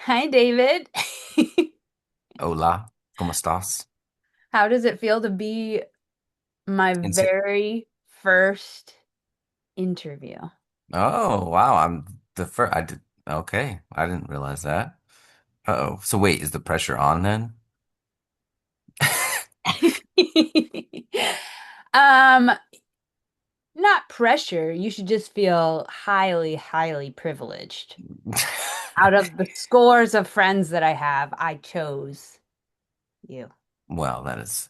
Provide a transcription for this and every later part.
Hi, David. Hola, ¿cómo estás? How does it feel to be my And say, very first interview? oh wow, I'm the first. I did okay. I didn't realize that. Uh-oh. So wait, is the pressure on then? Um, Not pressure. You should just feel highly, highly privileged. Out of the scores of friends that I have, I chose you. Well, that is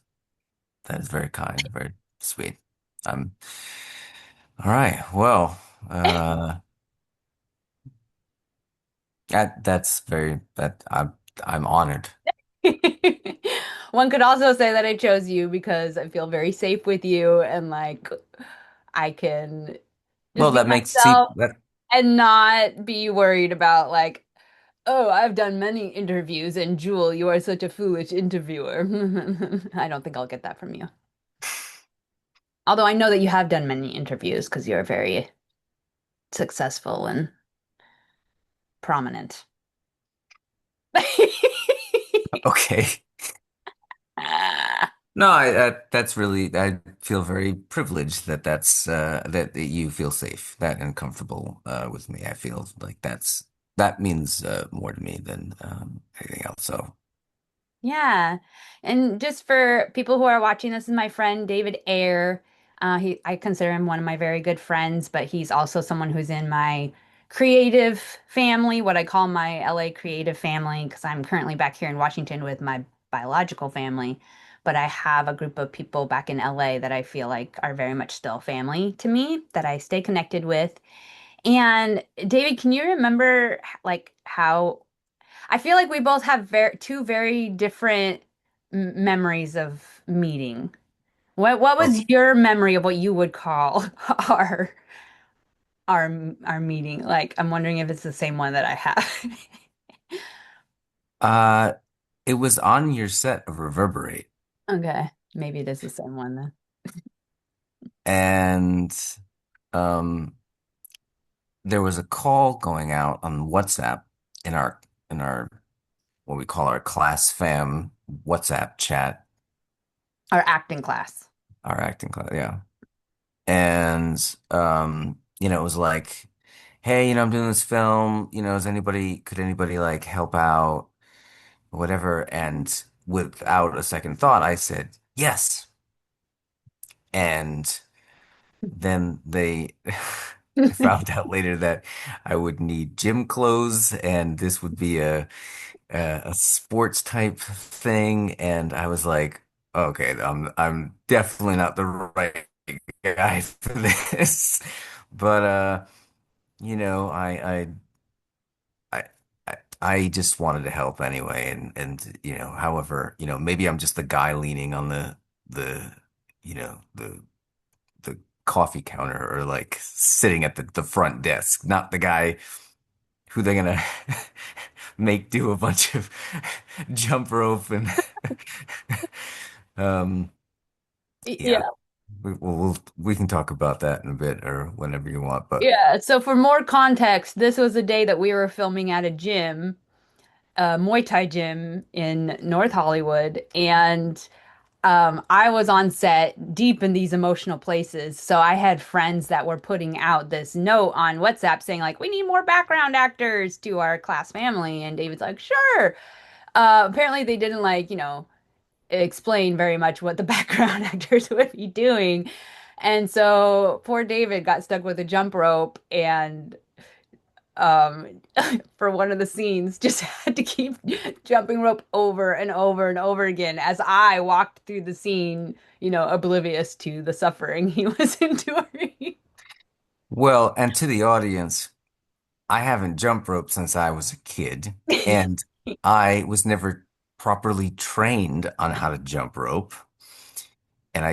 very kind, very sweet. I'm all right. Well, uh, that's very that I'm honored. One could also say that I chose you because I feel very safe with you and like I can just Well, be that makes see myself that. and not be worried about like, oh, I've done many interviews and Jewel, you are such a foolish interviewer. I don't think I'll get that from you. Although I know that you have done many interviews because you're very successful and prominent. Okay. No, that's really I feel very privileged that that you feel safe, that and comfortable with me. I feel like that means more to me than anything else. So, Yeah. And just for people who are watching, this is my friend David Ayer. I consider him one of my very good friends, but he's also someone who's in my creative family, what I call my LA creative family, because I'm currently back here in Washington with my biological family. But I have a group of people back in LA that I feel like are very much still family to me, that I stay connected with. And David, can you remember like how I feel like we both have two very different memories of meeting. What oh, was your memory of what you would call our our meeting? Like, I'm wondering if it's the same one that I have. uh, it was on your set of Reverberate, Okay, maybe it is the same one then. and um, there was a call going out on WhatsApp in our what we call our class fam WhatsApp chat, Our acting class. our acting class, yeah. And it was like, hey, I'm doing this film, could anybody like help out, whatever. And without a second thought, I said yes. And then they I found out later that I would need gym clothes and this would be a sports type thing. And I was like, okay, I'm definitely not the right guy for this. But you know, I I just wanted to help anyway, and however, maybe I'm just the guy leaning on the you know the coffee counter or like sitting at the front desk, not the guy who they're gonna make do a bunch of jump rope and um yeah, Yeah. we can talk about that in a bit or whenever you want, but Yeah. So for more context, this was a day that we were filming at a gym, a Muay Thai gym in North Hollywood, and I was on set deep in these emotional places. So I had friends that were putting out this note on WhatsApp saying, like, we need more background actors to our class family. And David's like, sure. Apparently, they didn't like, explain very much what the background actors would be doing. And so poor David got stuck with a jump rope and um for one of the scenes just had to keep jumping rope over and over and over again as I walked through the scene, oblivious to the suffering he was enduring. well, and to the audience, I haven't jump roped since I was a kid, and I was never properly trained on how to jump rope. And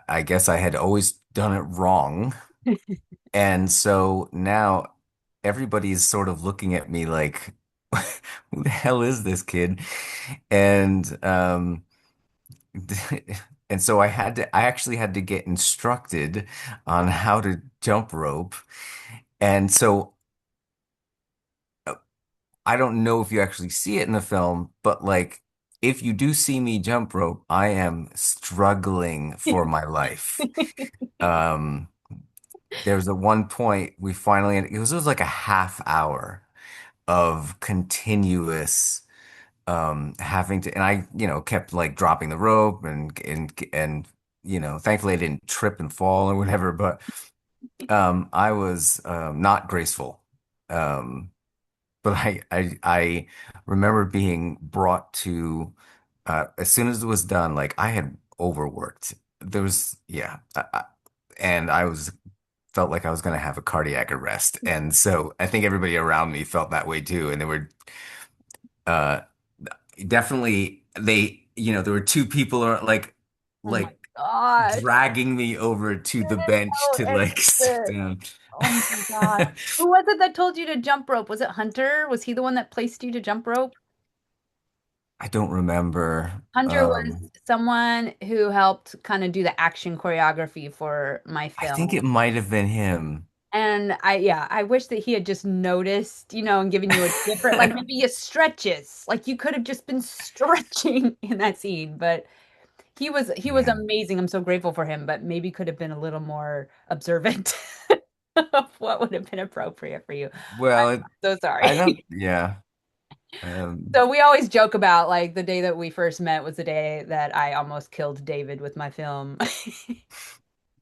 I guess I had always done it wrong. And so now everybody's sort of looking at me like, who the hell is this kid? And and so I actually had to get instructed on how to jump rope. And so I don't know if you actually see it in the film, but like if you do see me jump rope, I am struggling for my life. Um, there was at one point we finally, it was like a half hour of continuous having to, and I, kept like dropping the rope and thankfully I didn't trip and fall or whatever, but I was not graceful. Um but I remember being brought to as soon as it was done, like I had overworked. There was yeah, and I was felt like I was going to have a cardiac arrest. And so I think everybody around me felt that way too. And they were uh definitely there were two people Oh my like gosh. dragging me over to the bench Oh, to and like sit down. oh my gosh. Who was it that told you to jump rope? Was it Hunter? Was he the one that placed you to jump rope? I don't remember. Hunter was someone who helped kind of do the action choreography for my I think it film. might have been him. And yeah, I wish that he had just noticed, and given you a different, like maybe a stretches. Like you could have just been stretching in that scene, but he was Yeah. amazing. I'm so grateful for him, but maybe could have been a little more observant of what would have been appropriate for you. Well, I'm so I sorry. don't, yeah. Um, So we always joke about like the day that we first met was the day that I almost killed David with my film.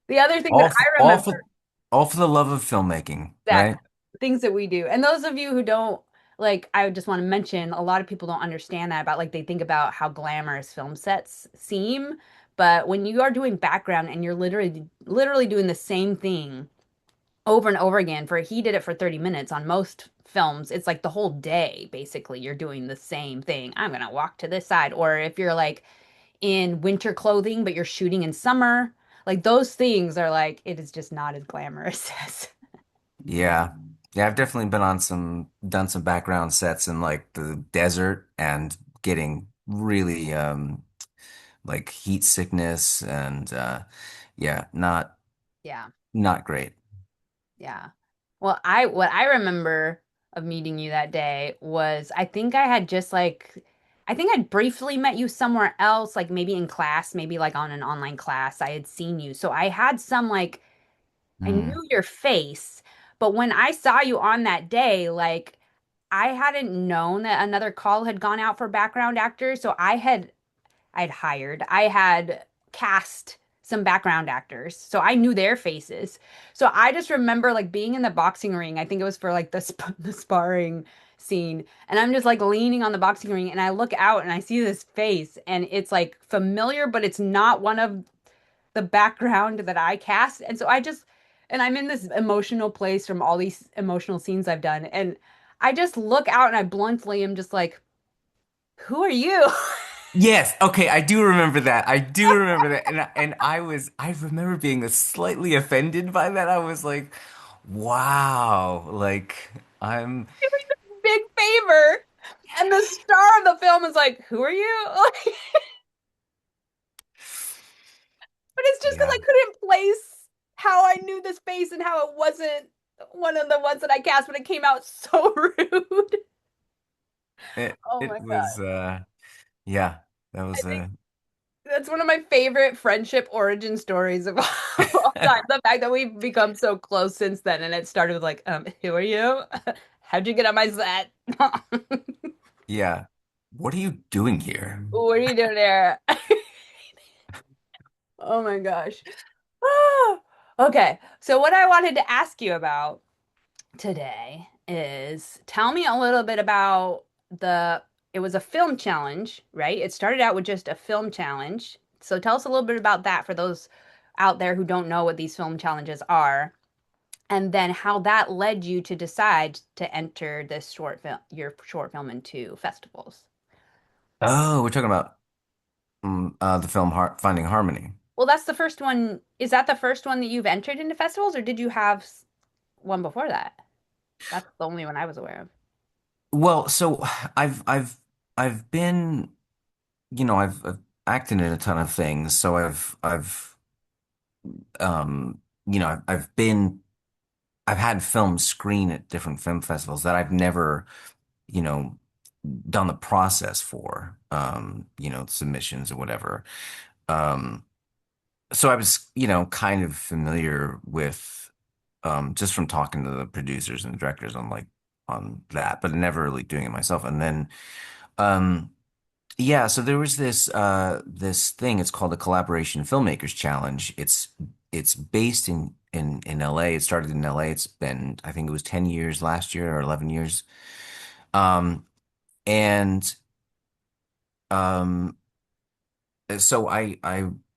The other thing that all, I all remember, for, all for the love of filmmaking, exactly, right? things that we do. And those of you who don't, like, I just want to mention a lot of people don't understand that about like they think about how glamorous film sets seem, but when you are doing background and you're literally doing the same thing over and over again for he did it for 30 minutes on most films, it's like the whole day basically you're doing the same thing. I'm gonna walk to this side. Or if you're like in winter clothing but you're shooting in summer, like those things are like it is just not as glamorous as Yeah. Yeah, I've definitely been done some background sets in like the desert and getting really like heat sickness and yeah, yeah. not great. Yeah. Well, I what I remember of meeting you that day was I think I had just like I think I'd briefly met you somewhere else, like maybe in class, maybe like on an online class. I had seen you. So I had some like I Hmm. knew your face, but when I saw you on that day, like I hadn't known that another call had gone out for background actors. So I had cast some background actors. So I knew their faces. So I just remember like being in the boxing ring. I think it was for like the sparring scene. And I'm just like leaning on the boxing ring and I look out and I see this face and it's like familiar, but it's not one of the background that I cast. And so and I'm in this emotional place from all these emotional scenes I've done. And I just look out and I bluntly am just like, who are you? Yes, okay, I do remember that. I do remember that. And I remember being slightly offended by that. I was like, wow, like I'm Big favor. And the star of the film is like, who are you? But it's just because yeah. I couldn't place how I knew this face and how it wasn't one of the ones that I cast, but it came out so rude. Oh my It God. was yeah, that I was think that's one of my favorite friendship origin stories of all time. The fact that we've become so close since then. And it started with like, who are you? How'd you get on my set? yeah. What are you doing here? What are you doing there? Oh my gosh. Okay, so what I wanted to ask you about today is tell me a little bit about it was a film challenge, right? It started out with just a film challenge. So tell us a little bit about that for those out there who don't know what these film challenges are, and then how that led you to decide to enter your short film into festivals. Oh, we're talking about the film Finding Harmony. Well, that's the first one. Is that the first one that you've entered into festivals, or did you have one before that? That's the only one I was aware of. Well, so I've I've been, I've acted in a ton of things. So I've I've had films screen at different film festivals that I've never you know, done the process for, submissions or whatever. Um, so I was, kind of familiar with, just from talking to the producers and directors on that, but never really doing it myself. And then, um, yeah, so there was this thing. It's called the Collaboration Filmmakers Challenge. It's based in LA. It started in LA. It's been, I think it was 10 years last year or 11 years. Um, and um, so I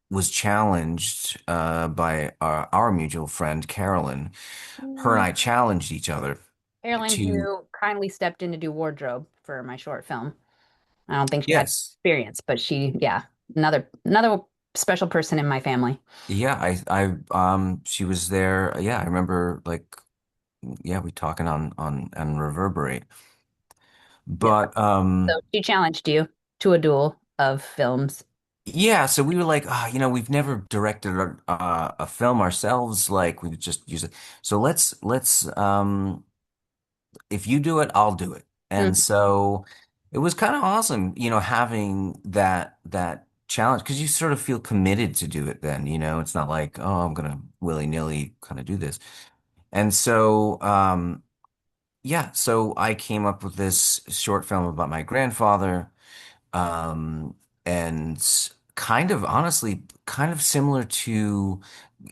was challenged by our mutual friend Carolyn. Her and Mm. I challenged each other Carolyn, to who kindly stepped in to do wardrobe for my short film. I don't think she had yes. experience, but she, yeah, another special person in my family. Yeah, she was there. Yeah, I remember yeah, we talking on Reverberate. Yeah. But So she challenged you to a duel of films. yeah, so we were like, we've never directed a film ourselves. Like we would just use it. So let's if you do it, I'll do it. And Mhm. so it was kind of awesome, having that challenge because you sort of feel committed to do it then, it's not like, oh, I'm gonna willy-nilly kind of do this. And so yeah, so I came up with this short film about my grandfather, um, and kind of honestly, kind of similar to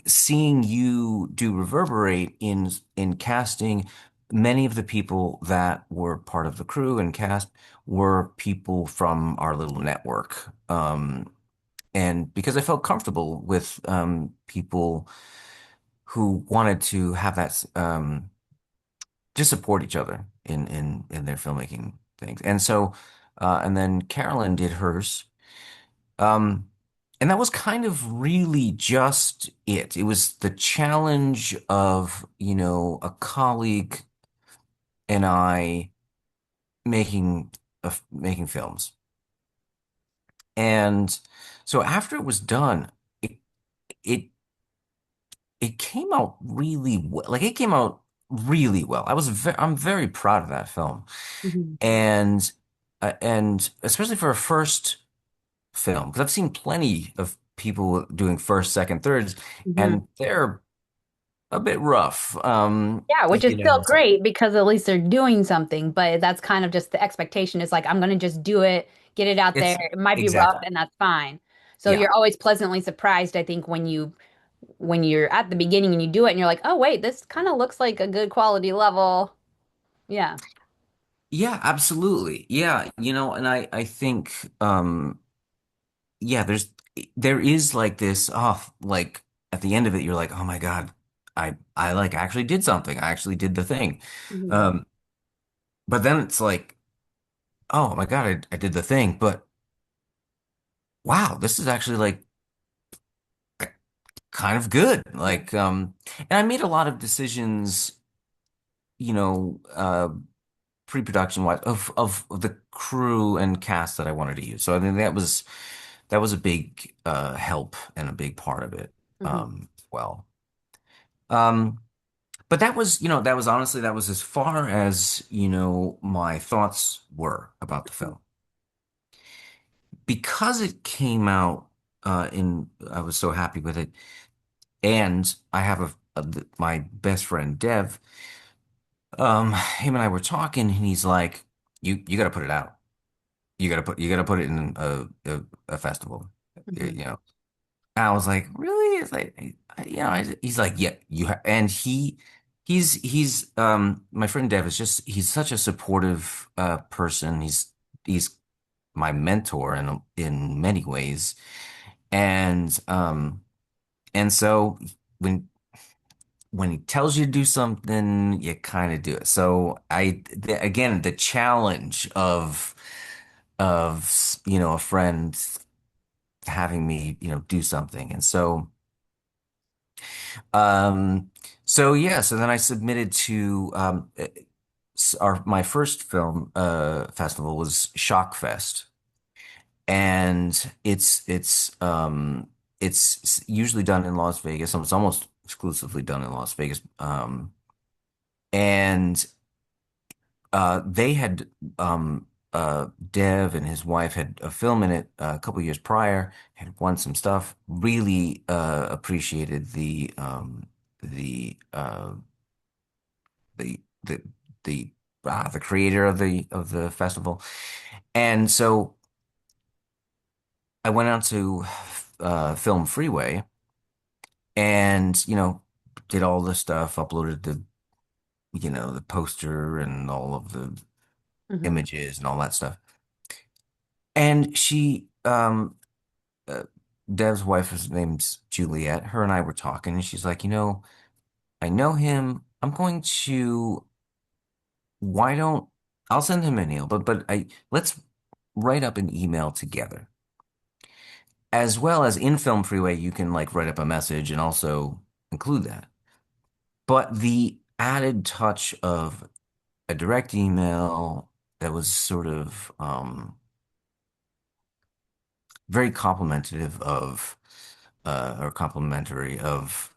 seeing you do Reverberate in casting. Many of the people that were part of the crew and cast were people from our little network. And because I felt comfortable with people who wanted to have that just support each other in their filmmaking things. And so and then Carolyn did hers. Um and that was kind of really just it. It was the challenge of, a colleague and I making films. And so after it was done, it it it came out really well. Like it came out really well. I'm very proud of that film. Mhm. And especially for a first film, because I've seen plenty of people doing first, second, thirds, Mhm. and they're a bit rough. Yeah, which is still So great because at least they're doing something, but that's kind of just the expectation is like, I'm going to just do it, get it out there. it's It might be rough exactly. and that's fine. So Yeah. you're always pleasantly surprised, I think, when you're at the beginning and you do it and you're like, oh wait, this kind of looks like a good quality level. Yeah. Yeah, absolutely. Yeah, and I think yeah, there is like this like at the end of it you're like, "Oh my God, I like actually did something. I actually did the thing." Mhm. Um but then it's like, "Oh my God, I did the thing." But wow, this is actually like kind of good. Yeah. And I made a lot of decisions, you know, uh pre-production wise of the crew and cast that I wanted to use. So I think that was a big help and a big part of it Mhm. well. Um but that was honestly that was as far as, my thoughts were about the film. Because it came out in I was so happy with it. And I have my best friend Dev, him and I were talking and he's like, you got to put it out. You got to put it in a festival, Mhm. you know. And I was like, really? It's like, he's like, yeah, and my friend Dev is he's such a supportive person. He's my mentor in many ways, and so when he tells you to do something, you kind of do it. So again, the challenge of a friend having me, do something. And um, yeah, so then I submitted to my first film festival was Shock Fest, and it's usually done in Las Vegas. It's almost exclusively done in Las Vegas. And they had Dev and his wife had a film in it a couple years prior, had won some stuff, really appreciated the the the the the creator of the festival. And so I went out to Film Freeway and, did all the stuff, uploaded the poster and all of the Hmm. images and all that stuff. And uh, Dev's wife, his name's Juliet. Her and I were talking, and she's like, I know him. Why don't, I'll send him an email, but let's write up an email together. As well as in Film Freeway, you can like write up a message and also include that. But the added touch of a direct email that was sort of very complimentary or complimentary of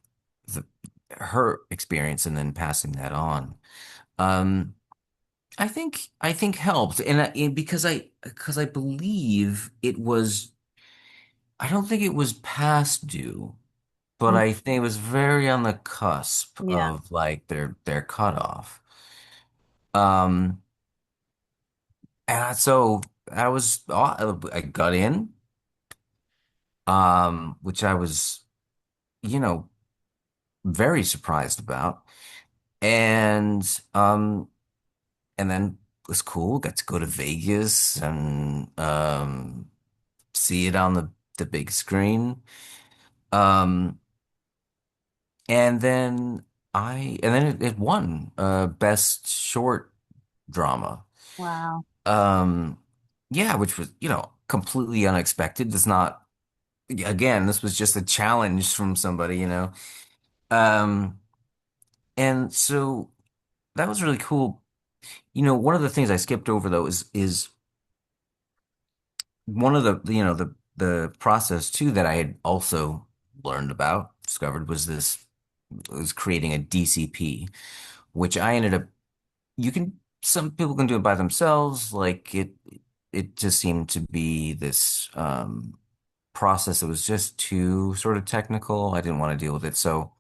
the her experience and then passing that on. Um, I think helped, because I believe it was. I don't think it was past due, but I think it was very on the cusp Yeah. of like their cutoff. Um, so I got in, which I was, you know, very surprised about. And um and then it was cool. Got to go to Vegas and see it on the big screen. Um and then it won best short drama. Wow. Um yeah, which was, completely unexpected. It's not Again, this was just a challenge from somebody. Um and so that was really cool. One of the things I skipped over though is one of the process too that I had also learned about, discovered was creating a DCP, which I ended up some people can do it by themselves. Like it just seemed to be this process that was just too sort of technical. I didn't want to deal with it. So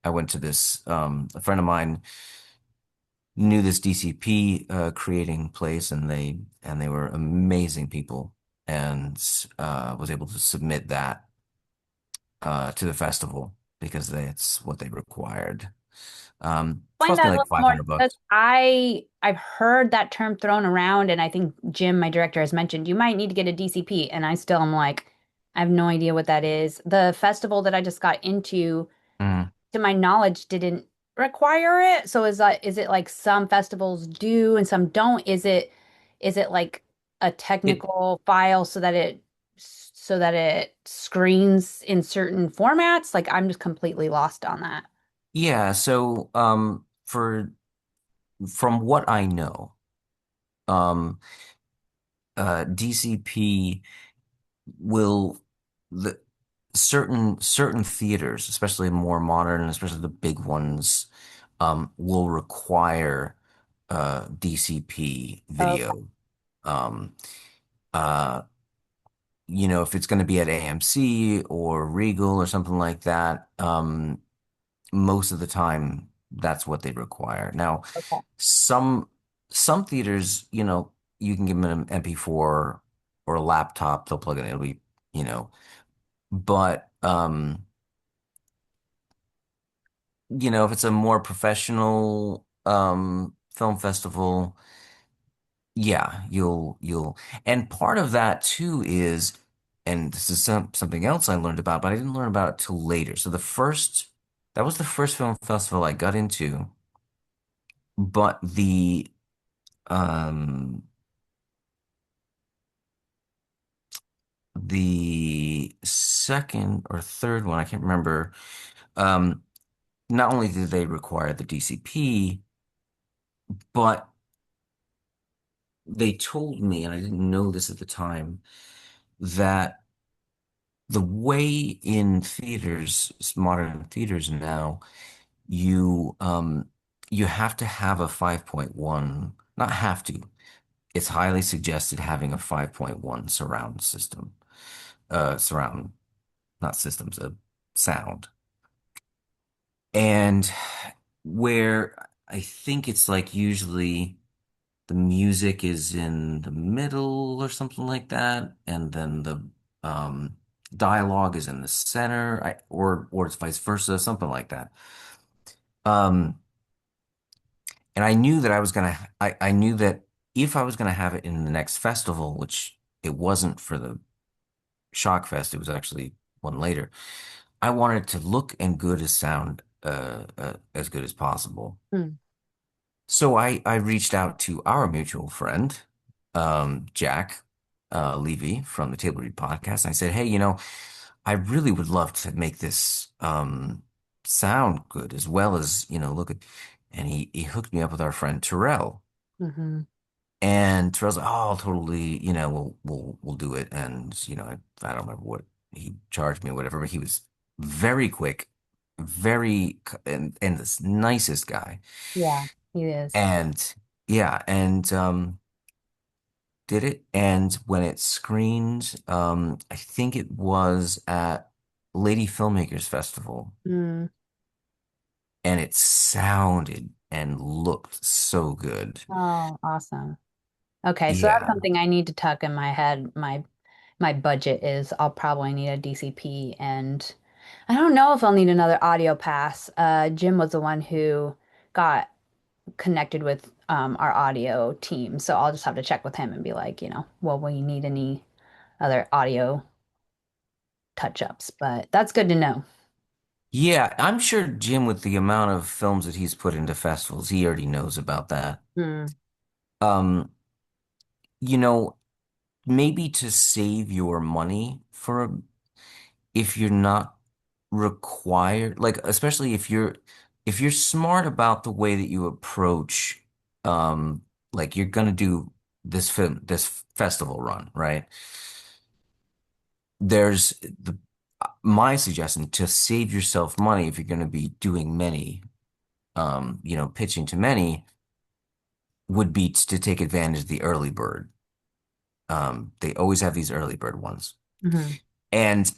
I went to this a friend of mine knew this DCP creating place, and they were amazing people, and was able to submit that to the festival because that's what they required. It Explain cost me that a like little more 500 because bucks. I've heard that term thrown around, and I think Jim, my director, has mentioned you might need to get a DCP, and I still am like, I have no idea what that is. The festival that I just got into, Mm. to my knowledge, didn't require it. So is it like some festivals do and some don't? Is it like a It technical file so that it screens in certain formats? Like I'm just completely lost on that. Yeah, so from what I know, um DCP will the certain theaters, especially more modern, especially the big ones, will require DCP Okay. video. Um, uh, if it's going to be at AMC or Regal or something like that, most of the time that's what they require. Now, Okay. some some theaters, you can give them an MP4 or a laptop, they'll plug it in, it'll be, you know, but if it's a more professional film festival, yeah, and part of that too is, and this is something else I learned about, but I didn't learn about it till later. So that was the first film festival I got into, but um the second or third one, I can't remember, um not only did they require the DCP, but they told me, and I didn't know this at the time, that the way in theaters, modern theaters now, you you have to have a 5.1 not have to. It's highly suggested having a 5.1 surround system, surround, not systems, sound. And where I think it's like usually the music is in the middle or something like that, and then the um, dialogue is in the center, or it's vice versa, something like that. Um, and I knew that I knew that if I was gonna have it in the next festival, which it wasn't for the Shock Fest, it was actually one later. I wanted it to look and good as sound as good as possible. Mm. So I reached out to our mutual friend, Jack Levy from the Table Read podcast. I said, hey, I really would love to make this sound good as well as, look at, and he hooked me up with our friend Terrell. Hmm. And Terrell's like, oh, totally, we'll do it. And, I don't remember what he charged me or whatever, but he was very quick, and this nicest guy. Yeah, he is. And yeah, and did it. And when it screened, I think it was at Lady Filmmakers Festival, Mm. and it sounded and looked so good. Oh, awesome. Okay, so that's Yeah. something I need to tuck in my head. My budget is I'll probably need a DCP, and I don't know if I'll need another audio pass. Jim was the one who got connected with our audio team, so I'll just have to check with him and be like, well, will you need any other audio touch-ups? But that's good to know. Yeah, I'm sure Jim, with the amount of films that he's put into festivals, he already knows about that. Hmm. Um, you know, maybe to save your money if you're not required, like especially if you're smart about the way that you approach, like you're gonna do this festival run, right? There's my suggestion to save yourself money if you're gonna be doing many, pitching to many would be to take advantage of the early bird. They always have these early bird ones. Hmm. And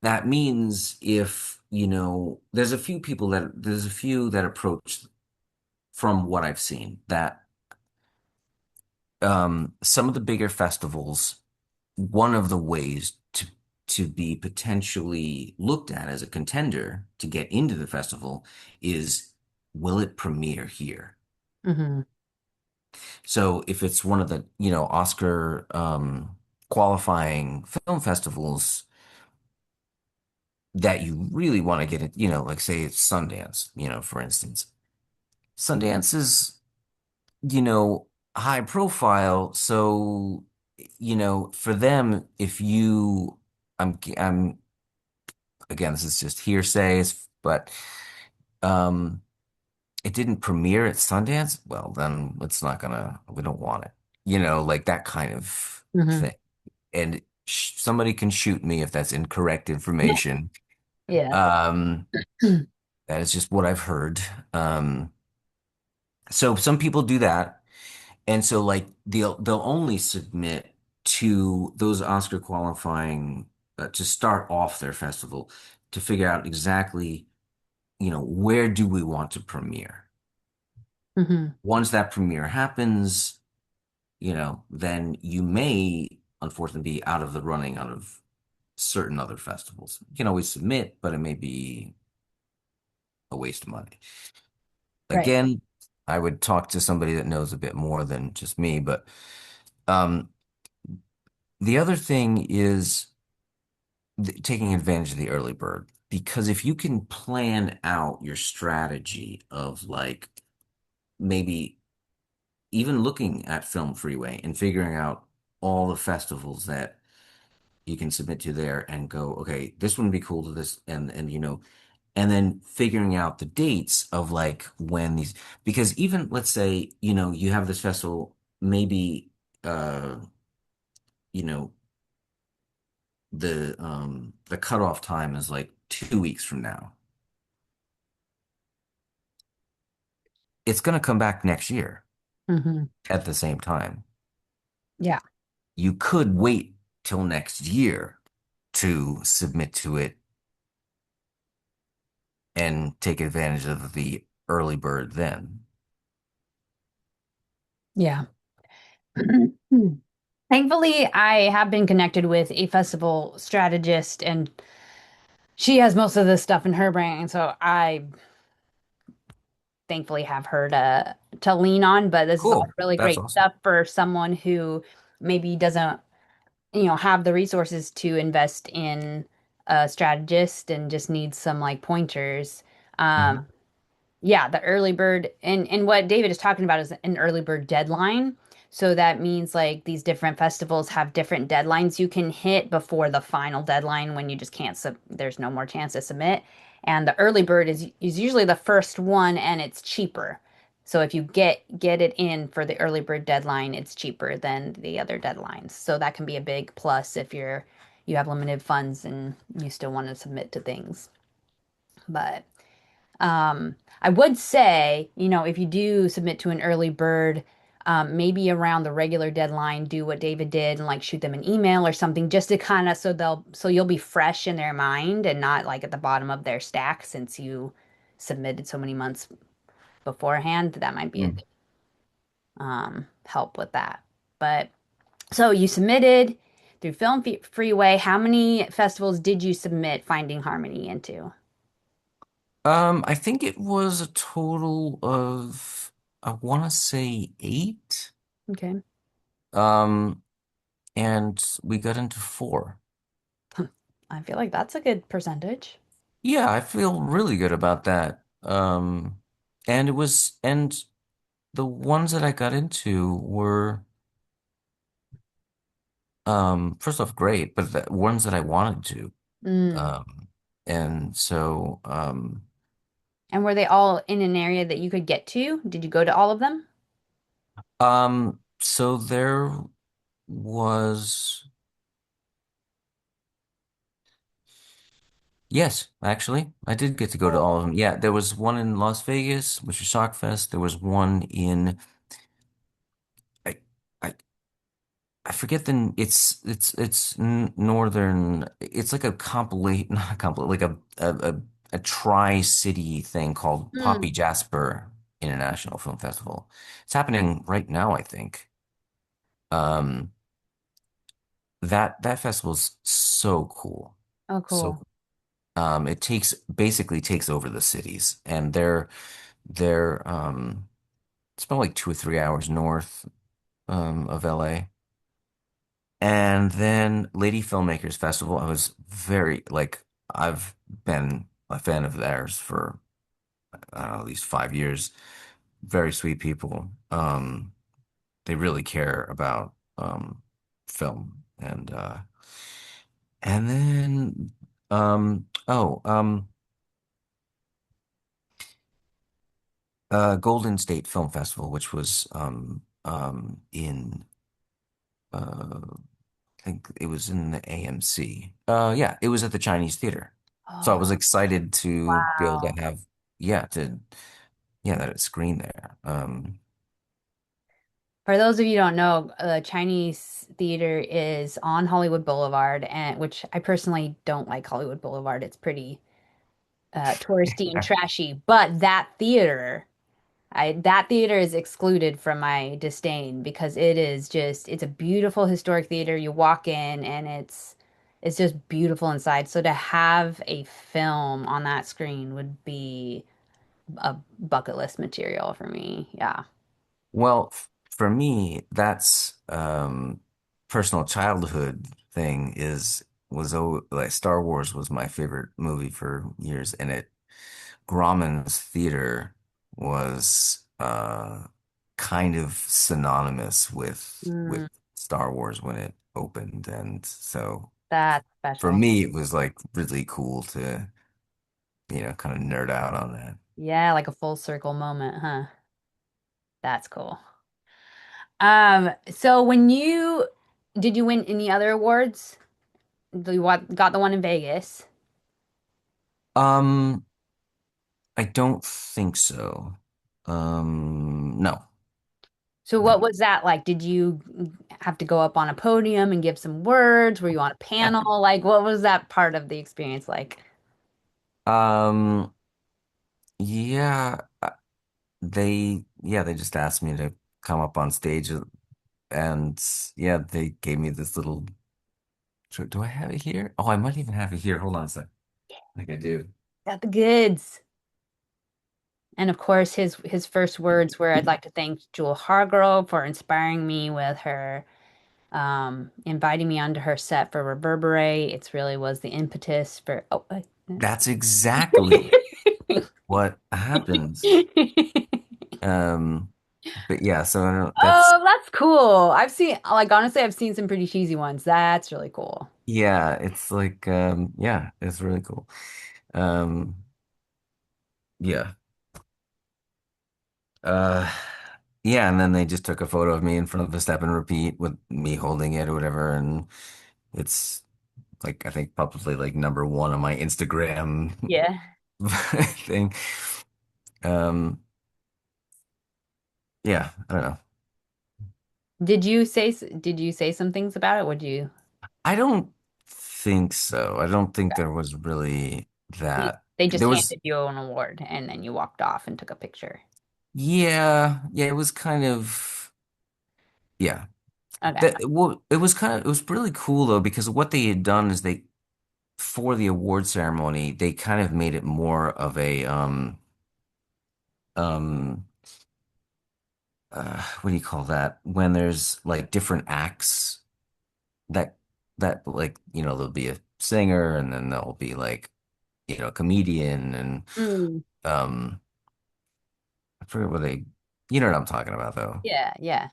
that means if, there's a few that approach from what I've seen that some of the bigger festivals, one of the ways to be potentially looked at as a contender to get into the festival is will it premiere here? Hmm. So if it's one of the, Oscar qualifying film festivals that you really want to get it, like say it's Sundance, for instance. Sundance is, you know, high profile, so for them, if you I'm again, this is just hearsay, but um it didn't premiere at Sundance, well then we don't want it. Like that kind of Hmm. thing. And somebody can shoot me if that's incorrect information. Yeah. Um, that is just what I've heard. So some people do that, and so like they'll only submit to those Oscar qualifying to start off their festival to figure out exactly, where do we want to premiere. Hmm. Once that premiere happens, then you may unfortunately be out of the running out of certain other festivals. You can always submit, but it may be a waste of money. Right. Again, I would talk to somebody that knows a bit more than just me, but um, the other thing is taking advantage of the early bird. Because if you can plan out your strategy of like maybe even looking at Film Freeway and figuring out all the festivals that you can submit to there and go, okay, this one would be cool to this, and then figuring out the dates of like when these, because even let's say, you have this festival, maybe, uh, you know, the cutoff time is like 2 weeks from now. It's going to come back next year. Hmm. at the same time. Yeah. You could wait till next year to submit to it and take advantage of the early bird then. Yeah. Thankfully, I have been connected with a festival strategist, and she has most of this stuff in her brain, so I thankfully have her to lean on. But this is all Cool. really That's great awesome. stuff for someone who maybe doesn't, have the resources to invest in a strategist and just needs some like pointers. Mhm. Yeah, the early bird and what David is talking about is an early bird deadline. So that means like these different festivals have different deadlines you can hit before the final deadline when you just can't there's no more chance to submit. And the early bird is usually the first one and it's cheaper. So if you get it in for the early bird deadline, it's cheaper than the other deadlines. So that can be a big plus if you have limited funds and you still want to submit to things. But I would say, if you do submit to an early bird, maybe around the regular deadline, do what David did and like shoot them an email or something just to kind of so you'll be fresh in their mind and not like at the bottom of their stack since you submitted so many months beforehand. That might be a Mm. good help with that. But so you submitted through Freeway. How many festivals did you submit Finding Harmony into? I think it was a total of, I want to say eight. Okay. Um, and we got into four. I feel like that's a good percentage. Yeah, I feel really good about that. And the ones that I got into were, first off, great, but the ones that I wanted to. Mm. Um, and so, And were they all in an area that you could get to? Did you go to all of them? so there was, yes, actually, I did get to go to all of them. Yeah, there was one in Las Vegas, which is Shockfest. There was one in, I, I I forget it's northern. It's like a compilation, not a compilation, like a tri-city thing called Mm. Poppy Jasper International Film Festival. It's happening right now, I think. Um, that festival's so cool, Oh, so cool. cool. It basically takes over the cities, and they're it's about like 2 or 3 hours north of LA. And then Lady Filmmakers Festival, I was very like I've been a fan of theirs for I don't know, at least 5 years. Very sweet people. They really care about film and then Golden State Film Festival, which was in I think it was in the AMC. Yeah, it was at the Chinese Theater. So I Oh, was excited to be able to wow. have, yeah, that it's screen there. For those of you who don't know, Chinese theater is on Hollywood Boulevard, and which I personally don't like Hollywood Boulevard. It's pretty touristy and trashy. But that theater is excluded from my disdain because it's a beautiful historic theater. You walk in and it's just beautiful inside. So to have a film on that screen would be a bucket list material for me. Yeah. Well, for me, that's personal childhood thing is was like Star Wars was my favorite movie for years, and it Grauman's Theater was kind of synonymous with Mm, Star Wars when it opened, and so that's for special. me, it was like really cool to kind of nerd out on that. Yeah, like a full circle moment, huh? That's cool. So did you win any other awards? Got the one in Vegas. Um, I don't think so. No. So what was that like? Did you have to go up on a podium and give some words? Were you on a panel? Like, what was that part of the experience like? Um, yeah, they just asked me to come up on stage and yeah, they gave me this little, do I have it here? Oh, I might even have it here. Hold on a sec. I think I do. Got the goods. And of course, his first words were, "I'd like to thank Jewel Hargrove for inspiring me with her, inviting me onto her set for Reverberate. It's really was the impetus for." Oh, That's exactly what happens. Um, but yeah, so I don't, that's oh, that's cool. I've seen, like, honestly, I've seen some pretty cheesy ones. That's really cool. yeah, it's like yeah, it's really cool. Um, yeah. Uh yeah, and then they just took a photo of me in front of the step and repeat with me holding it or whatever, and it's like I think probably like number one on my Instagram Yeah. thing. Um, yeah, I don't know. Did you say some things about it? Would you? I don't think so. I don't think there was really that. They just There was, handed you an award and then you walked off and took a picture. yeah, it was kind of, yeah. Okay. That well, it was really cool though because what they had done is they for the award ceremony they kind of made it more of a um what do you call that when there's like different acts that like there'll be a singer and then there'll be like a comedian and Mm, um I forget what they you know what I'm talking about though. yeah, yeah.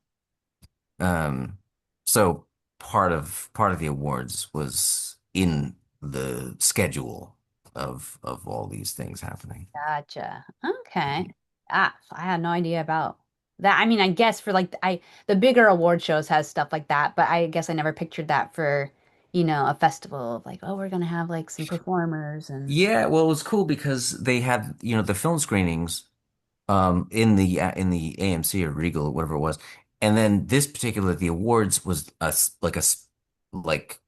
Um so part of the awards was in the schedule of all these things happening. Gotcha. Okay. Ah, I had no idea about that. I mean, I guess for like the bigger award shows has stuff like that, but I guess I never pictured that for, a festival of like, oh, we're gonna have like some performers and Yeah, well, it was cool because they had, the film screenings in the AMC or Regal or whatever it was. And then this particular the awards was like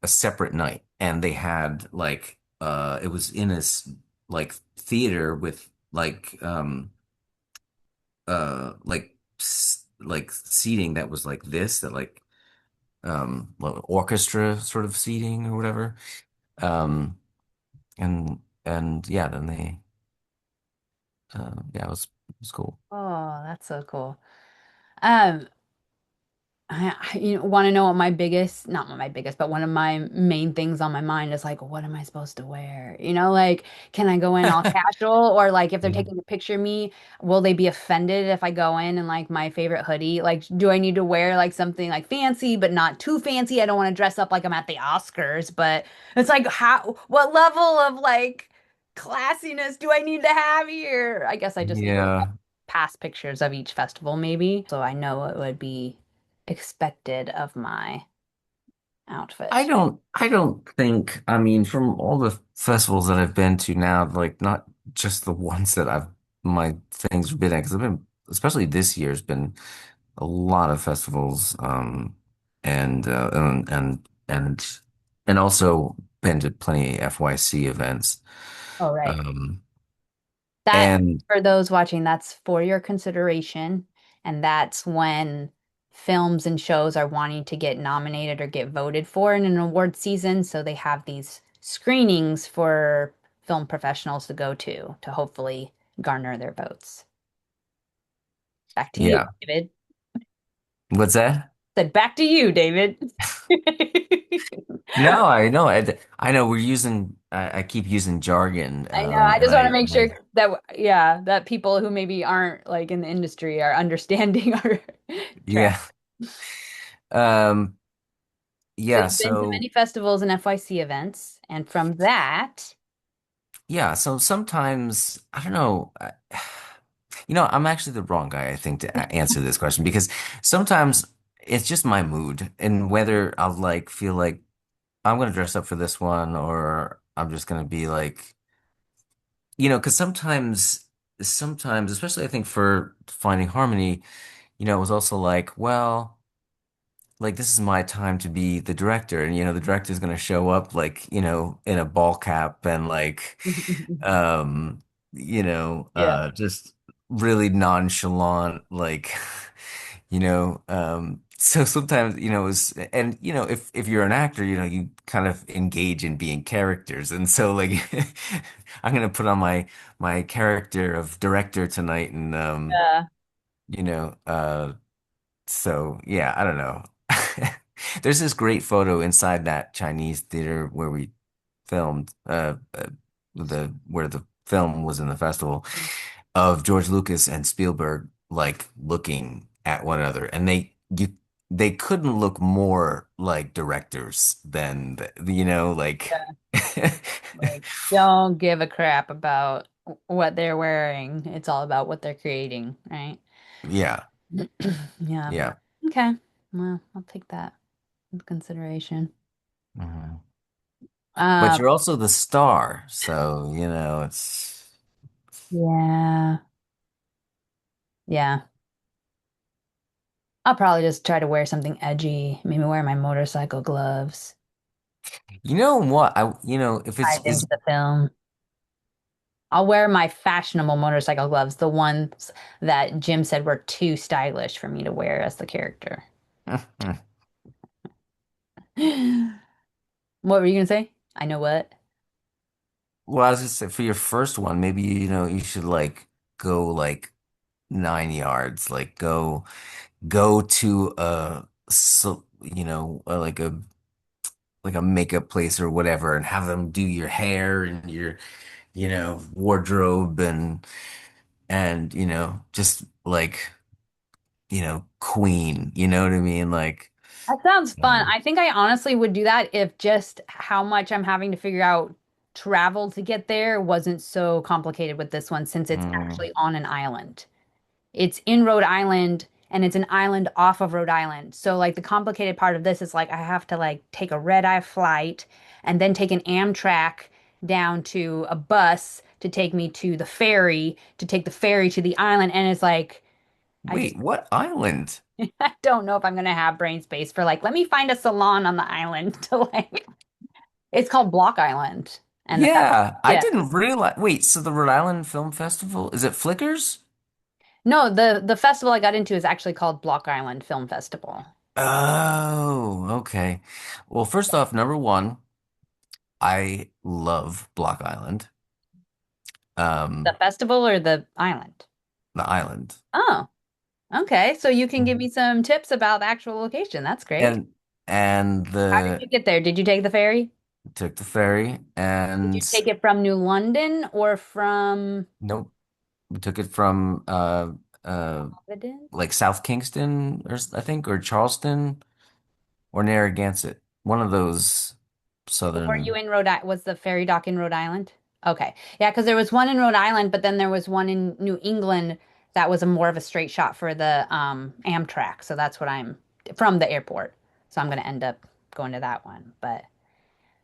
a separate night and they had like it was in like theater with like seating that was like this that like orchestra sort of seating or whatever. Um and yeah, then they yeah, it was cool. oh, that's so cool. Um, want to know what my biggest, not my biggest, but one of my main things on my mind is like, what am I supposed to wear? Like, can I go in all casual or like if they're Yeah. taking a picture of me, will they be offended if I go in like my favorite hoodie? Like, do I need to wear like something like fancy, but not too fancy? I don't want to dress up like I'm at the Oscars, but it's like, what level of like classiness do I need to have here? I guess I just need to look up Yeah. past pictures of each festival, maybe, so I know what would be expected of my outfit. I don't think, I mean, from all the festivals that I've been to now, like not just the ones that my things have been at, because I've been, especially this year, has been a lot of festivals, and also been to plenty of FYC events. Oh, right. Um, That, and for those watching, that's for your consideration. And that's when films and shows are wanting to get nominated or get voted for in an award season. So they have these screenings for film professionals to go to hopefully garner their votes. Back to you, yeah, David. what's that? Said back to you, David. No, I know. I know we're using, I keep using jargon, I know. I and just want to I, make and I sure that, yeah, that people who maybe aren't like in the industry are understanding our track. yeah. Um, So yeah, you've been to so many festivals and FYC events, and from that, yeah, so sometimes I don't know. I'm actually the wrong guy, I think, to answer this question because sometimes it's just my mood and whether I'll like feel like I'm gonna dress up for this one or I'm just gonna be like, because sometimes, especially I think for Finding Harmony. it was also like, well, like this is my time to be the director, and the director's gonna show up like, in a ball cap and like, um, Yeah. just really nonchalant, like, so sometimes, and if you're an actor, you kind of engage in being characters, and so like, I'm gonna put on my character of director tonight, and Yeah. you know, so yeah, I don't know. There's this great photo inside that Chinese theater where we filmed, the where the film was in the festival, of George Lucas and Spielberg like looking at one another, and they couldn't look more like directors than like Yeah. Like, don't give a crap about what they're wearing. It's all about what they're creating, right? yeah, Yeah. yeah. Okay. Well, I'll take that into consideration. Mhm. But Um, you're also the star, so it's. yeah. Yeah. I'll probably just try to wear something edgy, maybe wear my motorcycle gloves, You know what? If dive it's into is the film. I'll wear my fashionable motorcycle gloves, the ones that Jim said were too stylish for me to wear as the character. What were you gonna say? I know what. well, I was just say for your first one, maybe you should like go like 9 yards, like go to like a makeup place or whatever, and have them do your hair and your wardrobe, and just like queen, you know what I mean? Like, That sounds fun. um, I think I honestly would do that if just how much I'm having to figure out travel to get there wasn't so complicated with this one since it's mm, actually on an island. It's in Rhode Island and it's an island off of Rhode Island. So like the complicated part of this is like I have to like take a red-eye flight and then take an Amtrak down to a bus to take me to the ferry, to take the ferry to the island. And it's like I just wait, what island? I don't know if I'm gonna have brain space for like let me find a salon on the island to like it's called Block Island. And the Yeah, I yeah. didn't realize. Wait, so the Rhode Island Film Festival, is it Flickers? No, the festival I got into is actually called Block Island Film Festival. Oh, okay. Well, first off, number one, I love Block Island, The um, festival or the island? the island, Oh, okay. So you can give Mhm. me some tips about the actual location. That's great. and and How did you the get there? Did you take the ferry? took the ferry, Did you and take it from New London or from nope, we took it from Providence? like South Kingston, I think, or Charleston or Narragansett, one of those Were you southern. in Rhode Island? Was the ferry dock in Rhode Island? Okay. Yeah, because there was one in Rhode Island, but then there was one in New England that was a more of a straight shot for the Amtrak. So that's what I'm from the airport. So I'm going to end up going to that one. But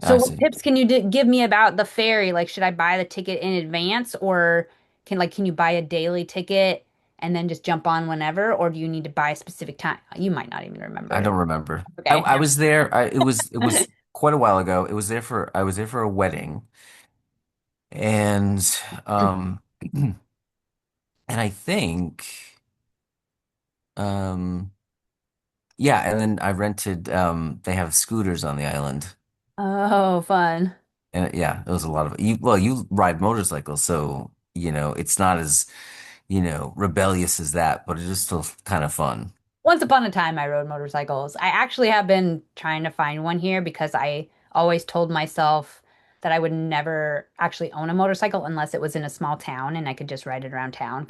so I what see. tips can you give me about the ferry? Like, should I buy the ticket in advance or can you buy a daily ticket and then just jump on whenever, or do you need to buy a specific time? You might not even I remember. don't remember. I, Okay. I was there. It was quite a while ago. I was there for a wedding, and um, and I think um, yeah, and then I rented. They have scooters on the island, Oh, fun. and yeah, it was a lot of you. Well, you ride motorcycles, so it's not as rebellious as that, but it is still kind of fun. Once upon a time, I rode motorcycles. I actually have been trying to find one here because I always told myself that I would never actually own a motorcycle unless it was in a small town and I could just ride it around town.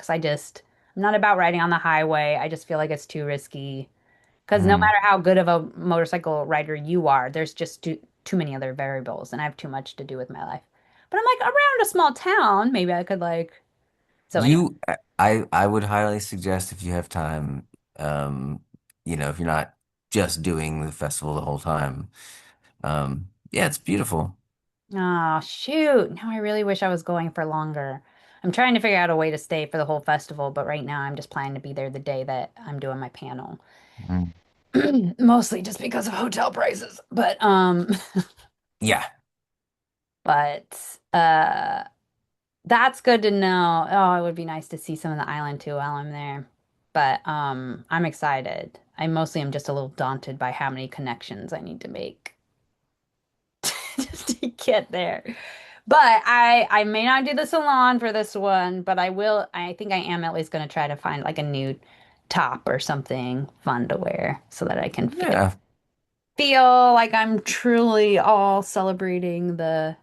I'm not about riding on the highway. I just feel like it's too risky. Because no Mm. matter how good of a motorcycle rider you are, there's just too many other variables, and I have too much to do with my life. But I'm like around a small town, maybe I could like. So anyway, I would highly suggest if you have time, um, if you're not just doing the festival the whole time. Yeah, it's beautiful. oh shoot! Now I really wish I was going for longer. I'm trying to figure out a way to stay for the whole festival, but right now I'm just planning to be there the day that I'm doing my panel. Mm. Mostly just because of hotel prices. Yeah. But that's good to know. Oh, it would be nice to see some of the island too while I'm there. But I'm excited. I mostly am just a little daunted by how many connections I need to make just to get there. But I may not do the salon for this one, but I will. I think I am at least going to try to find like a new top or something fun to wear so that I can Yeah. feel like I'm truly all celebrating the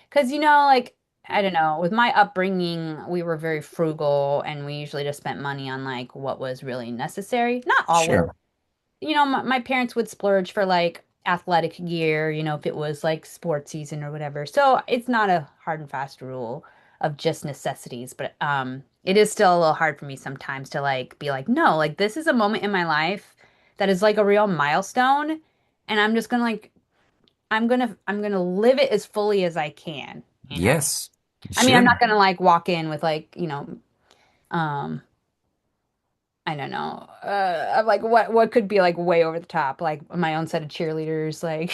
because like I don't know, with my upbringing, we were very frugal and we usually just spent money on like what was really necessary. Not always. Sure. My parents would splurge for like athletic gear, if it was like sports season or whatever. So it's not a hard and fast rule of just necessities, but it is still a little hard for me sometimes to like be like, no, like this is a moment in my life that is like a real milestone, and I'm just gonna like I'm gonna live it as fully as I can. Yes. You I mean, I'm not should. gonna like walk in with like, um I don't know. I'm like what could be like way over the top, like my own set of cheerleaders, like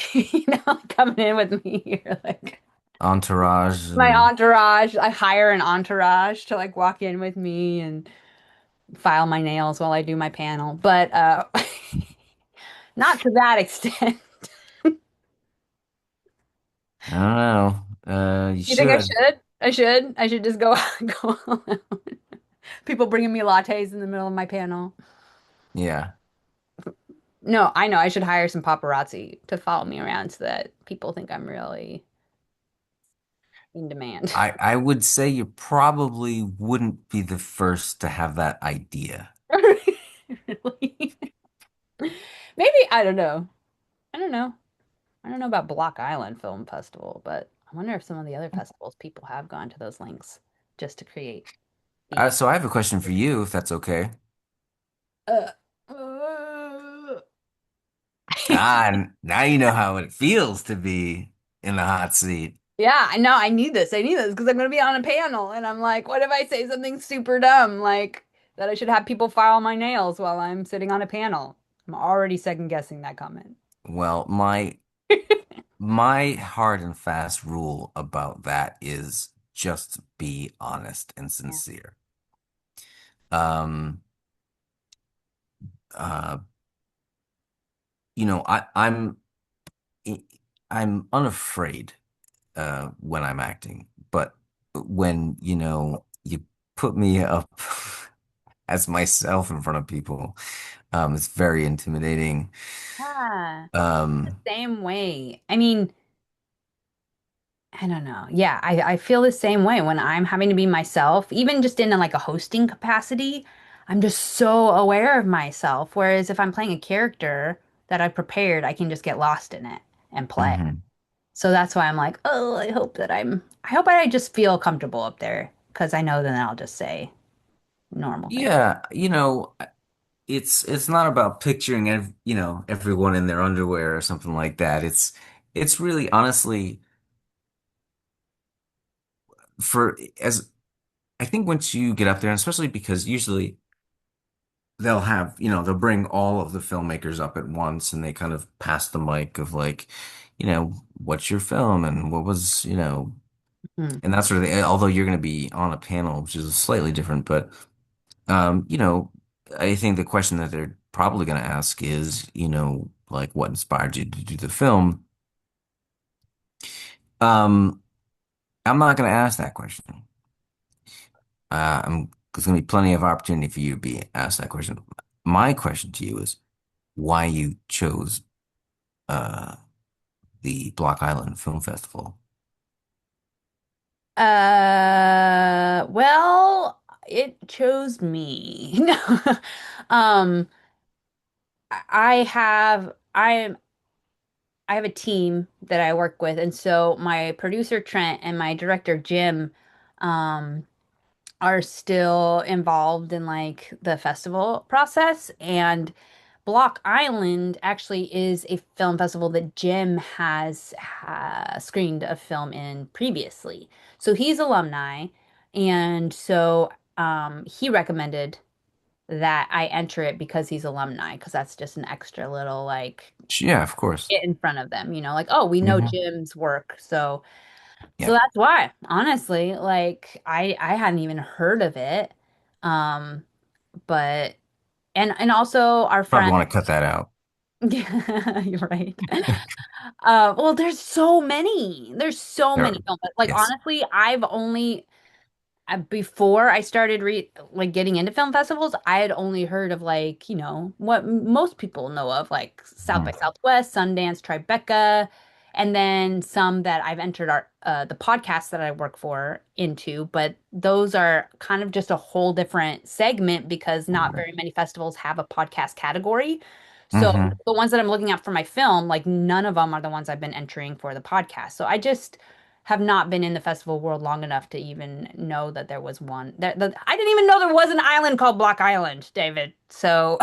coming in with me or like Entourage my and entourage. I hire an entourage to like walk in with me and file my nails while I do my panel, but not to that extent. I don't know. You You think I should. should? I should just go go alone. People bringing me lattes in the middle of my panel. Yeah. No, I know I should hire some paparazzi to follow me around so that people think I'm really in demand. I would say you probably wouldn't be the first to have that idea. Really? Maybe I don't know. I don't know. I don't know about Block Island Film Festival, but I wonder if some of the other festivals people have gone to those links just to create the So I have a question for you, if that's okay. uh, uh, Now you know how it feels to be in the hot seat. Yeah, I know. I need this. I need this because I'm going to be on a panel, and I'm like, what if I say something super dumb, like that I should have people file my nails while I'm sitting on a panel? I'm already second guessing that comment. Well, my hard and fast rule about that is just be honest and Yeah. sincere. Um, uh, I'm I'm unafraid when I'm acting, but when, you put me up as myself in front of people, it's very intimidating. Yeah, the Um, same way. I mean, I don't know. Yeah, I feel the same way when I'm having to be myself, even just in like a hosting capacity. I'm just so aware of myself. Whereas if I'm playing a character that I prepared, I can just get lost in it and play. mhm. So that's why I'm like, oh, I hope I just feel comfortable up there because I know then I'll just say normal things. Yeah, it's not about picturing everyone in their underwear or something like that. It's really honestly for as I think once you get up there, and especially because usually they'll bring all of the filmmakers up at once and they kind of pass the mic of like, what's your film and what was, Hmm. and that sort of thing. Although you're going to be on a panel, which is slightly different, but I think the question that they're probably going to ask is, like what inspired you to do the film? Um, I'm not going to ask that question. There's going to be plenty of opportunity for you to be asked that question. My question to you is why you chose uh the Block Island Film Festival. Well, it chose me. No. Um, I have a team that I work with, and so my producer Trent and my director Jim, um, are still involved in like the festival process. And Block Island actually is a film festival that Jim has screened a film in previously. So he's alumni. And so he recommended that I enter it because he's alumni, because that's just an extra little like Yeah, of course. get in front of them, like, oh, we know Hmm. Jim's work. So Yeah. that's why, honestly, like I hadn't even heard of it. Um, but and also our Probably friend. want to cut that out. Yeah, you're right. Well, there's so many. There's so There, many films. Like yes. honestly, I've only before I started re like getting into film festivals, I had only heard of like, what most people know of, like South by Mhm. Southwest, Sundance, Tribeca, and then some that I've entered our the podcast that I work for into, but those are kind of just a whole different segment because not very many festivals have a podcast category. So Hmm. the ones that I'm looking at for my film, like none of them are the ones I've been entering for the podcast. So I just have not been in the festival world long enough to even know that there was one. That I didn't even know there was an island called Block Island, David. So,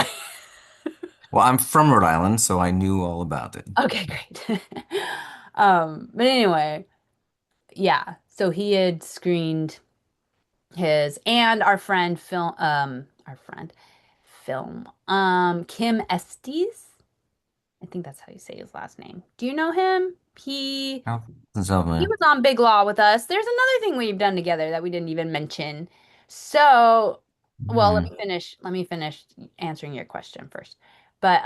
Well, I'm from Rhode Island, so I knew all about it. okay, great. But anyway, yeah. So he had screened his and our friend film, Kim Estes. I think that's how you say his last name. Do you know him? Oh, so, He man. was on Big Law with us. There's another thing we've done together that we didn't even mention. So, well, let Hmm. me finish. Let me finish answering your question first. But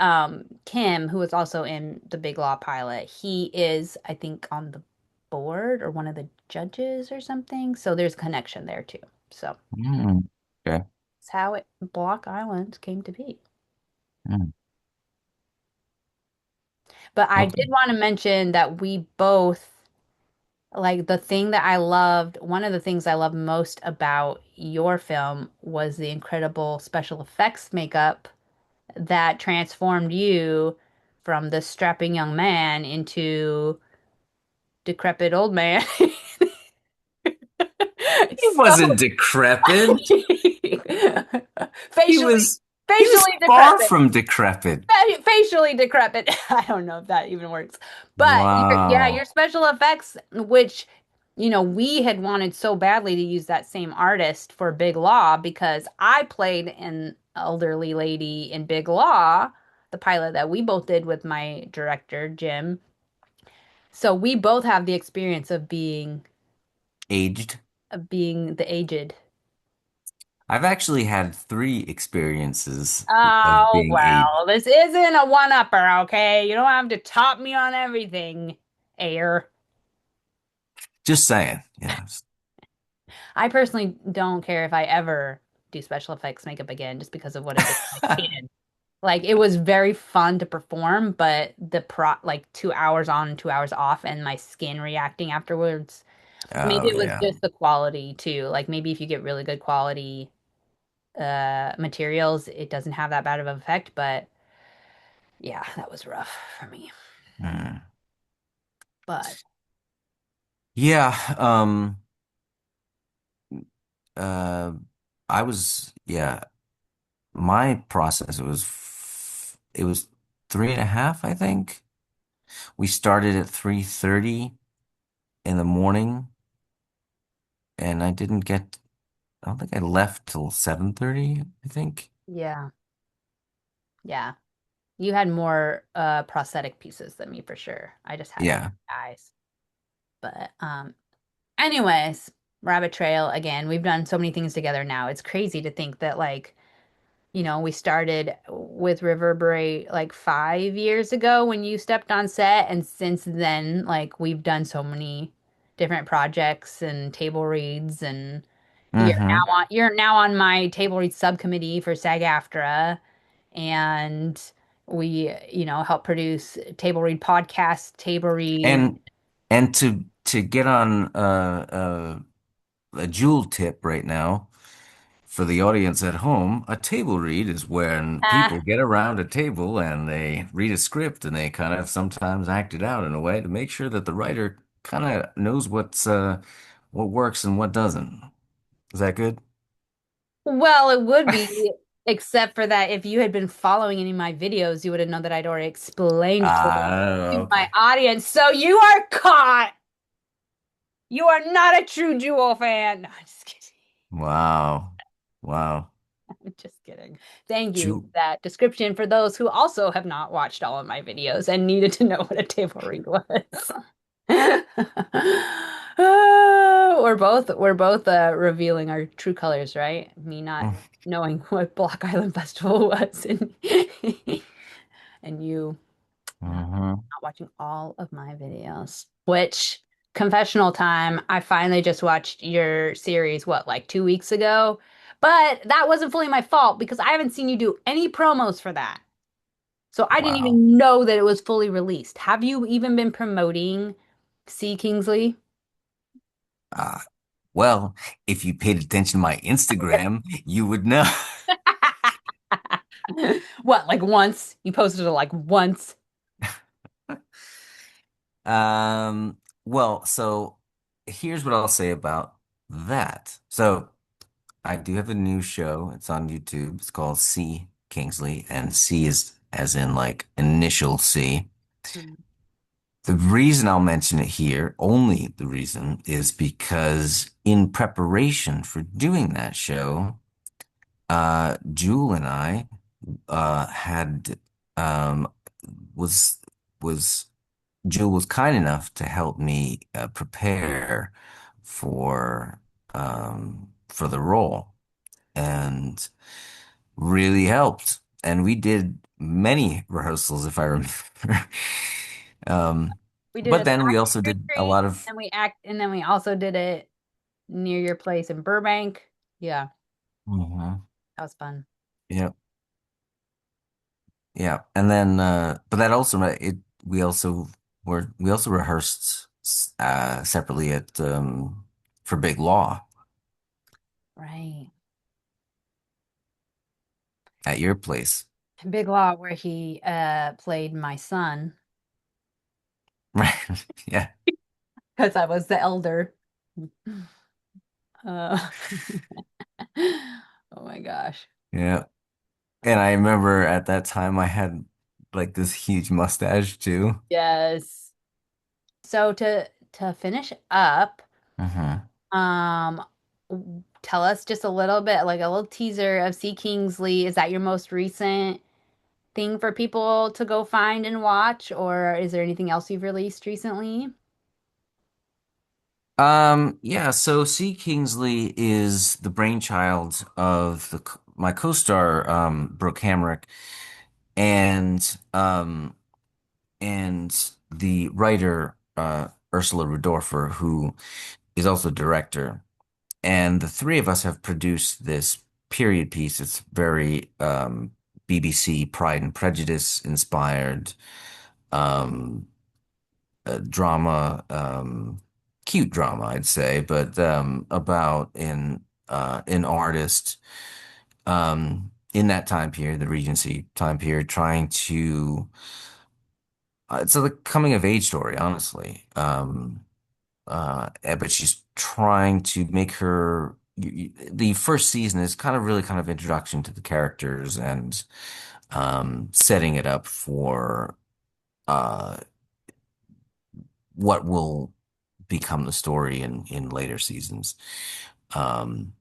Kim, who was also in the Big Law pilot, he is, I think, on the board or one of the judges or something. So there's a connection there too. So Mm. Okay. that's how Block Island came to be. Mm. But I Okay. did want to mention that we both like the thing that I loved, one of the things I loved most about your film was the incredible special effects makeup that transformed you from the strapping young man into decrepit old man. He So wasn't decrepit. He facially was he was facially far decrepit. from decrepit. Facially decrepit. I don't know if that even works. But yeah, your Wow. special effects, which, we had wanted so badly to use that same artist for Big Law because I played an elderly lady in Big Law, the pilot that we both did with my director, Jim. So we both have the experience Aged. of being the aged. I've actually had three experiences of Oh, being aged. well, this isn't a one-upper, okay? You don't have to top me on everything, Air. Just saying. Yeah. I personally don't care if I ever do special effects makeup again just because of what it did to my skin. Like it was very fun to perform, but the like 2 hours on, 2 hours off, and my skin reacting afterwards. Maybe Oh it was yeah. just the quality too. Like maybe if you get really good quality materials, it doesn't have that bad of an effect, but yeah, that was rough for me. Mm. But Yeah. Uh, I was, yeah, my process, it was 3.5, I think. We started at 3:30 in the morning and I don't think I left till 7:30, I think. yeah, yeah. You had more prosthetic pieces than me for sure. I just had Yeah. eyes. But anyways, Rabbit Trail again, we've done so many things together now. It's crazy to think that like, we started with Reverberate like 5 years ago when you stepped on set, and since then, like we've done so many different projects and table reads, and Hmm. you're now on my table read subcommittee for SAG-AFTRA, and we, help produce table read podcast, table read. And to get on a jewel tip right now for the audience at home, a table read is when Ah, people get around a table and they read a script and they kind of sometimes act it out in a way to make sure that the writer kind of knows what works and what doesn't. Is that good? well, it would be, except for that if you had been following any of my videos, you would have known that I'd already explained to my Okay. audience. So you are caught. You are not a true Jewel fan. No, I'm just kidding. Wow. Wow. Just kidding. Thank you for Ju that description for those who also have not watched all of my videos and needed to know what a table read was. We're both revealing our true colors, right? Me not knowing what Block Island Festival was and and you Mhm. not watching all of my videos. Which, confessional time, I finally just watched your series, what, like 2 weeks ago? But that wasn't fully my fault because I haven't seen you do any promos for that. So I didn't Wow. even know that it was fully released. Have you even been promoting C. Kingsley? Ah, well, if you paid attention to my Instagram, you would know. What, like once? You posted it like once? Um, well, so here's what I'll say about that. So I do have a new show. It's on YouTube. It's called C Kingsley, and C is as in like initial C. Hmm. The reason I'll mention it here, only the reason, is because in preparation for doing that show, Jewel and I had um was was Jewel was kind enough to help me prepare for the role and really helped. And we did many rehearsals, if I remember. Um, We did but it at then we also the did a retreat, lot of and then we also did it near your place in Burbank. Yeah, Mhm. that was fun. Yeah, yeah. And then but that also it we also rehearsed separately at for Big Law Right. at your place. Big Law, where he played my son, Right. Yeah. because I was the elder. Uh, oh my gosh. Yeah. And I remember at that time I had like this huge mustache too. Yes. So to finish up, Hmm. um, tell us just a little bit, like a little teaser of C. Kingsley. Is that your most recent thing for people to go find and watch, or is there anything else you've released recently? Yeah, so C. Kingsley is the brainchild of my co-star Brooke Hamrick and the writer Ursula Rudorfer, who is also director. And the three of us have produced this period piece. It's very BBC Pride and Prejudice inspired um, drama, cute drama, I'd say, but about an artist in that time period, the Regency time period, trying to it's a coming of age story, honestly. But she's trying to make the first season is kind of really kind of introduction to the characters and setting it up for uh, what will become the story in later seasons. Um,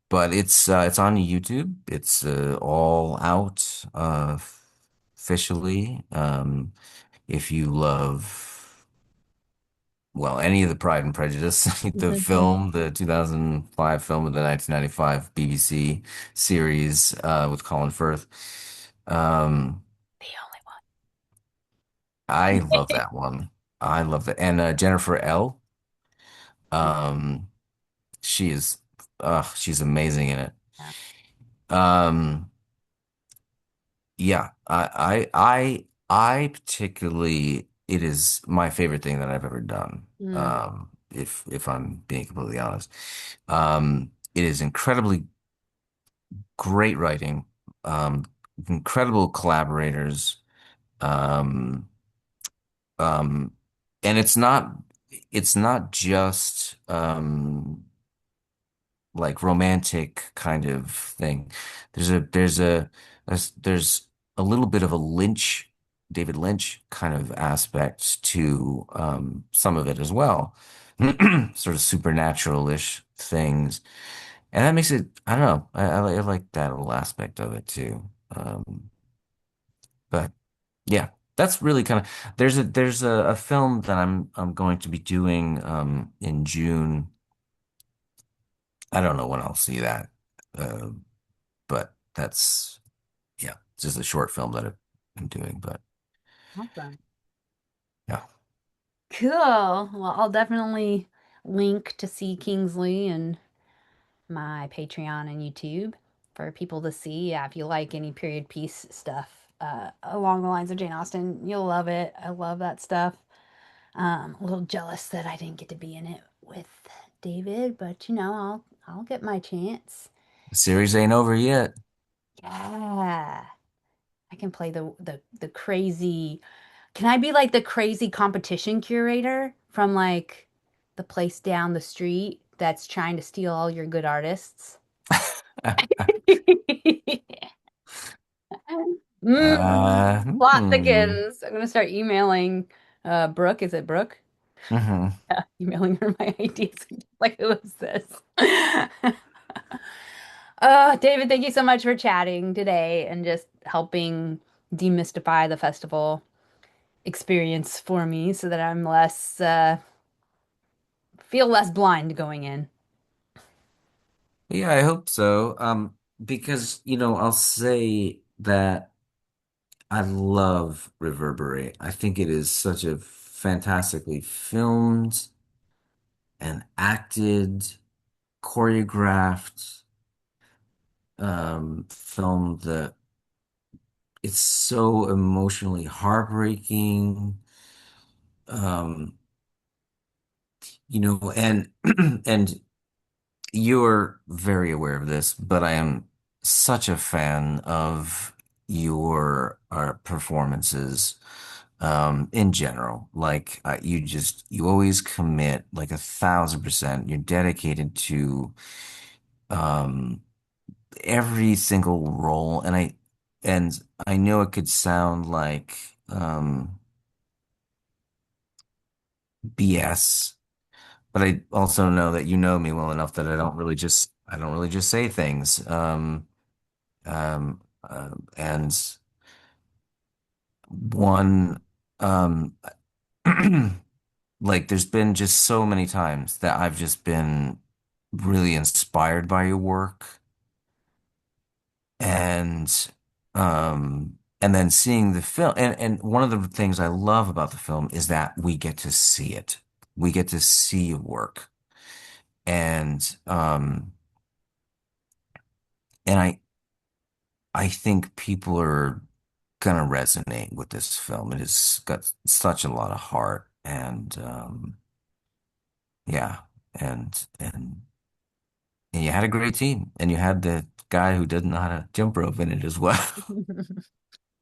but it's on YouTube. It's all out officially. If you love well, any of the Pride and Prejudice, the film, the 2005 film, and the 1995 BBC series with Colin Firth. Um, The only I love that one. I love that. And Jennifer L. one. Um, she is, she's amazing in it. Yeah. Um, yeah, I particularly, it is my favorite thing that I've ever done. Mm. If I'm being completely honest. It is incredibly great writing, um, incredible collaborators, um, um, and it's not just like romantic kind of thing. There's a little bit of a David Lynch kind of aspect to some of it as well. Sort of supernatural-ish things. And that makes it, I don't know, I like that little aspect of it too. But yeah, that's really kind of there's a film that I'm going to be doing in June. I don't know when I'll see that. Uh, but that's yeah, it's just a short film that I'm doing, but Awesome. yeah. Cool. Well, I'll definitely link to see Kingsley and my Patreon and YouTube for people to see. Yeah, if you like any period piece stuff along the lines of Jane Austen, you'll love it. I love that stuff. A little jealous that I didn't get to be in it with David, but I'll get my chance. The series ain't over yet. Yeah. I can play the crazy. Can I be like the crazy competition curator from like the place down the street that's trying to steal all your good artists? Plot Hmm. thickens. I'm gonna start emailing Brooke. Is it Brooke? Hmm. Yeah, emailing her my ideas. Like, who is this? David, thank you so much for chatting today and just helping demystify the festival experience for me so that I'm less feel less blind going in. Yeah, I hope so. Because I'll say that I love Reverberate. I think it is such a fantastically filmed and acted, choreographed film that it's so emotionally heartbreaking. Um, and and you're very aware of this, but I am such a fan of your performances in general. Like you always commit like 1,000%. You're dedicated to um, every single role, and I know it could sound like BS. But I also know that you know me well enough that I don't really just say things. And one um like there's been just so many times that I've just been really inspired by your work and then seeing the film and one of the things I love about the film is that we get to see it. We get to see your work. And and I think people are gonna resonate with this film. It has got such a lot of heart and yeah, and and you had a great team, and you had the guy who doesn't know how to jump rope in it as well.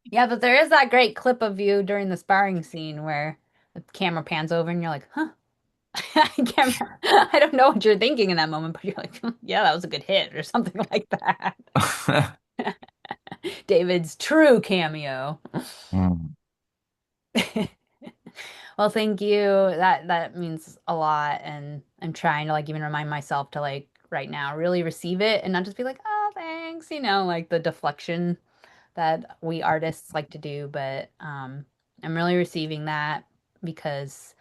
Yeah, but there is that great clip of you during the sparring scene where the camera pans over and you're like, huh? I can't, I don't know what you're thinking in that moment, but you're like, yeah, that was a good hit or something like that. David's true cameo. Mm. Well, thank you. That means a lot, and I'm trying to like even remind myself to like right now really receive it and not just be like, oh, thanks, like the deflection that we artists like to do, but I'm really receiving that because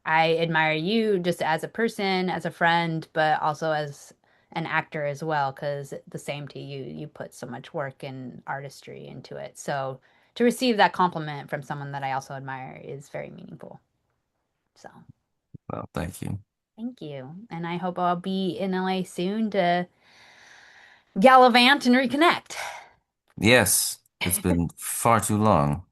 I admire you just as a person, as a friend, but also as an actor as well, because the same to you, you put so much work and artistry into it. So to receive that compliment from someone that I also admire is very meaningful. So Well, thank you. thank you. And I hope I'll be in LA soon to gallivant and reconnect. Yes, it's been far too long.